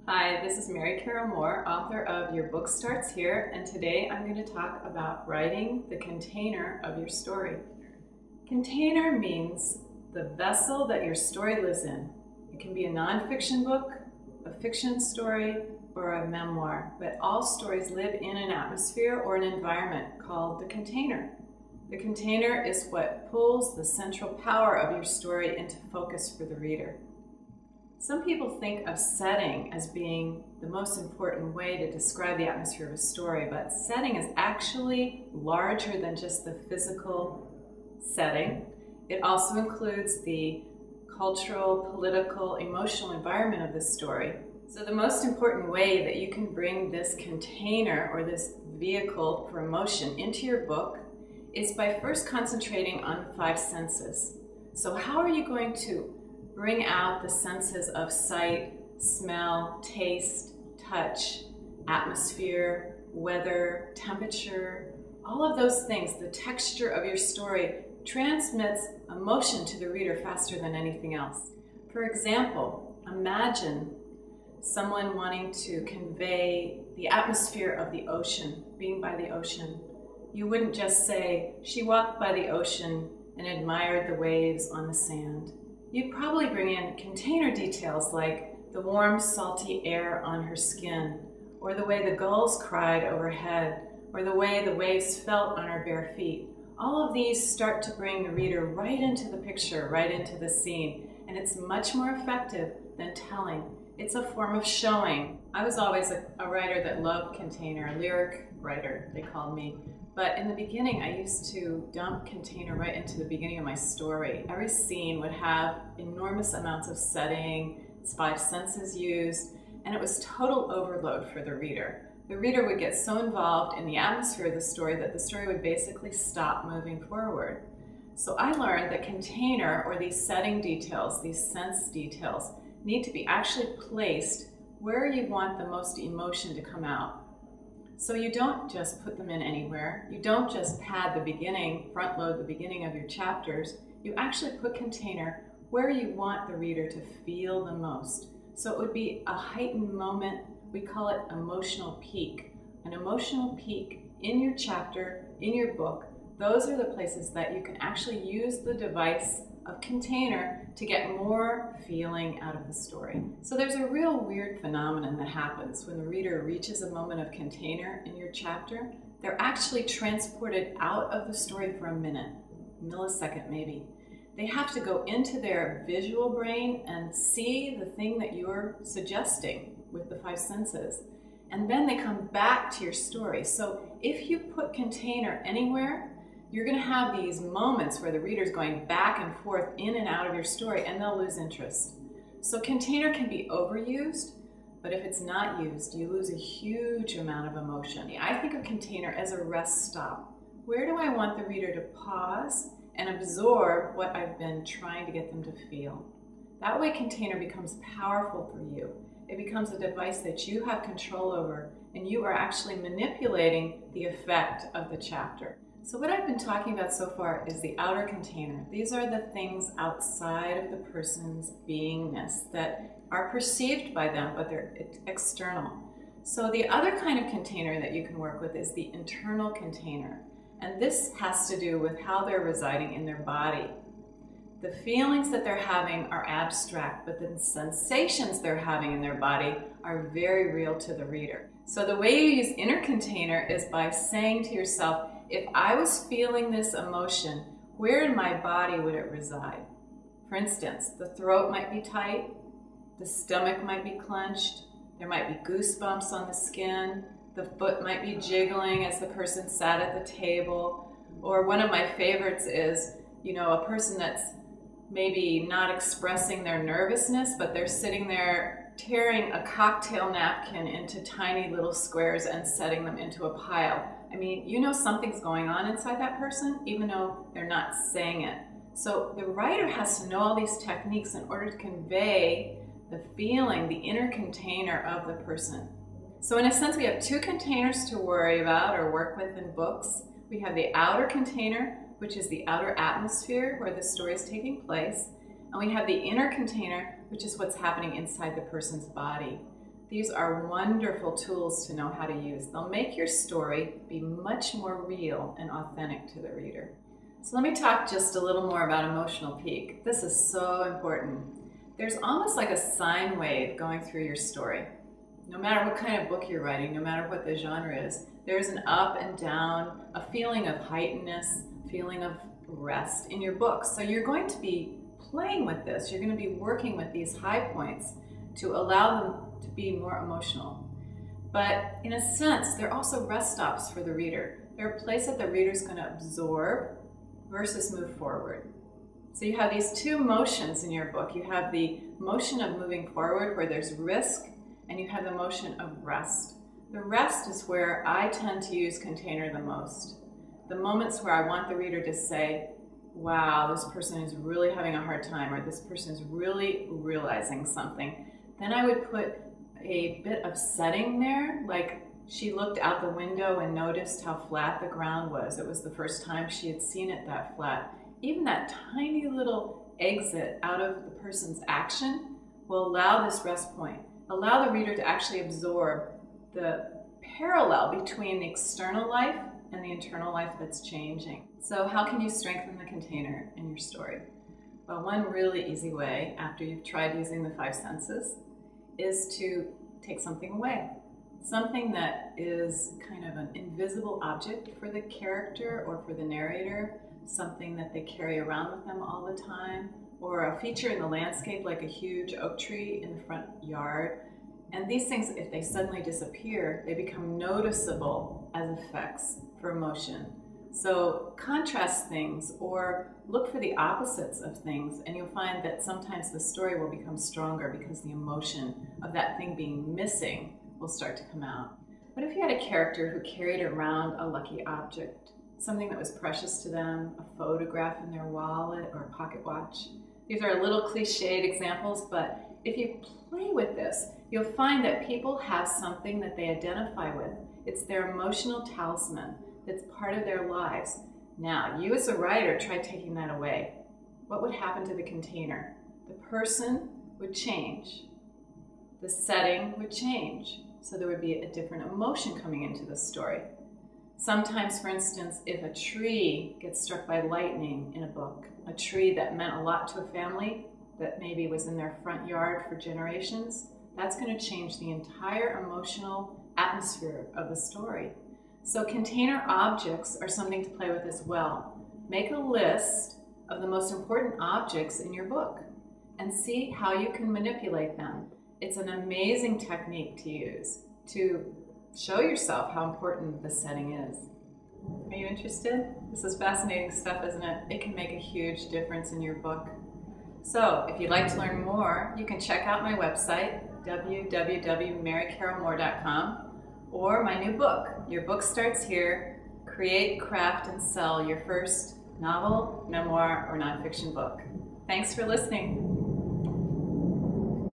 Hi, this is Mary Carroll Moore, author of Your Book Starts Here, and today I'm going to talk about writing the container of your story. Container means the vessel that your story lives in. It can be a nonfiction book, a fiction story, or a memoir, but all stories live in an atmosphere or an environment called the container. The container is what pulls the central power of your story into focus for the reader. Some people think of setting as being the most important way to describe the atmosphere of a story, but setting is actually larger than just the physical setting. It also includes the cultural, political, emotional environment of the story. So the most important way that you can bring this container or this vehicle for emotion into your book is by first concentrating on the 5 senses. So how are you going to bring out the senses of sight, smell, taste, touch, atmosphere, weather, temperature, all of those things? The texture of your story transmits emotion to the reader faster than anything else. For example, imagine someone wanting to convey the atmosphere of the ocean, being by the ocean. You wouldn't just say, she walked by the ocean and admired the waves on the sand. You'd probably bring in container details like the warm, salty air on her skin, or the way the gulls cried overhead, or the way the waves felt on her bare feet. All of these start to bring the reader right into the picture, right into the scene, and it's much more effective than telling. It's a form of showing. I was always a writer that loved container, a lyric writer, they called me. But in the beginning, I used to dump container right into the beginning of my story. Every scene would have enormous amounts of setting, 5 senses used, and it was total overload for the reader. The reader would get so involved in the atmosphere of the story that the story would basically stop moving forward. So I learned that container, or these setting details, these sense details, need to be actually placed where you want the most emotion to come out. So you don't just put them in anywhere. You don't just pad the beginning, front load the beginning of your chapters. You actually put container where you want the reader to feel the most. So it would be a heightened moment. We call it emotional peak. An emotional peak in your chapter, in your book. Those are the places that you can actually use the device of container to get more feeling out of the story. So there's a real weird phenomenon that happens when the reader reaches a moment of container in your chapter. They're actually transported out of the story for a minute, millisecond maybe. They have to go into their visual brain and see the thing that you're suggesting with the 5 senses. And then they come back to your story. So if you put container anywhere, you're going to have these moments where the reader's going back and forth in and out of your story, and they'll lose interest. So container can be overused, but if it's not used, you lose a huge amount of emotion. I think of container as a rest stop. Where do I want the reader to pause and absorb what I've been trying to get them to feel? That way container becomes powerful for you. It becomes a device that you have control over, and you are actually manipulating the effect of the chapter. So what I've been talking about so far is the outer container. These are the things outside of the person's beingness that are perceived by them, but they're external. So the other kind of container that you can work with is the internal container. And this has to do with how they're residing in their body. The feelings that they're having are abstract, but the sensations they're having in their body are very real to the reader. So the way you use inner container is by saying to yourself, if I was feeling this emotion, where in my body would it reside? For instance, the throat might be tight, the stomach might be clenched, there might be goosebumps on the skin, the foot might be jiggling as the person sat at the table, or one of my favorites is, a person that's maybe not expressing their nervousness, but they're sitting there tearing a cocktail napkin into tiny little squares and setting them into a pile. I mean, something's going on inside that person, even though they're not saying it. So the writer has to know all these techniques in order to convey the feeling, the inner container of the person. So in a sense, we have 2 containers to worry about or work with in books. We have the outer container, which is the outer atmosphere where the story is taking place. And we have the inner container, which is what's happening inside the person's body. These are wonderful tools to know how to use. They'll make your story be much more real and authentic to the reader. So let me talk just a little more about emotional peak. This is so important. There's almost like a sine wave going through your story. No matter what kind of book you're writing, no matter what the genre is, there's an up and down, a feeling of heightenedness, feeling of rest in your book. So you're going to be playing with this. You're going to be working with these high points to allow them to be more emotional. But in a sense, they're also rest stops for the reader. They're a place that the reader's going to absorb versus move forward. So you have these two motions in your book. You have the motion of moving forward where there's risk, and you have the motion of rest. The rest is where I tend to use container the most. The moments where I want the reader to say, wow, this person is really having a hard time, or this person is really realizing something. Then I would put a bit of setting there, like she looked out the window and noticed how flat the ground was. It was the first time she had seen it that flat. Even that tiny little exit out of the person's action will allow this rest point, allow the reader to actually absorb the parallel between the external life and the internal life that's changing. So how can you strengthen the container in your story? Well, one really easy way, after you've tried using the 5 senses, is to take something away. Something that is kind of an invisible object for the character or for the narrator, something that they carry around with them all the time, or a feature in the landscape like a huge oak tree in the front yard. And these things, if they suddenly disappear, they become noticeable as effects for emotion. So contrast things or look for the opposites of things, and you'll find that sometimes the story will become stronger because the emotion of that thing being missing will start to come out. What if you had a character who carried around a lucky object, something that was precious to them, a photograph in their wallet or a pocket watch? These are a little cliched examples, but if you play with this, you'll find that people have something that they identify with. It's their emotional talisman that's part of their lives. Now, you as a writer, try taking that away. What would happen to the container? The person would change. The setting would change. So there would be a different emotion coming into the story. Sometimes, for instance, if a tree gets struck by lightning in a book, a tree that meant a lot to a family, that maybe was in their front yard for generations, that's going to change the entire emotional atmosphere of the story. So container objects are something to play with as well. Make a list of the most important objects in your book and see how you can manipulate them. It's an amazing technique to use to show yourself how important the setting is. Are you interested? This is fascinating stuff, isn't it? It can make a huge difference in your book. So if you'd like to learn more, you can check out my website, www.marycarrollmoore.com, or my new book, Your Book Starts Here, Create, Craft, and Sell Your First Novel, Memoir, or Nonfiction Book. Thanks for listening.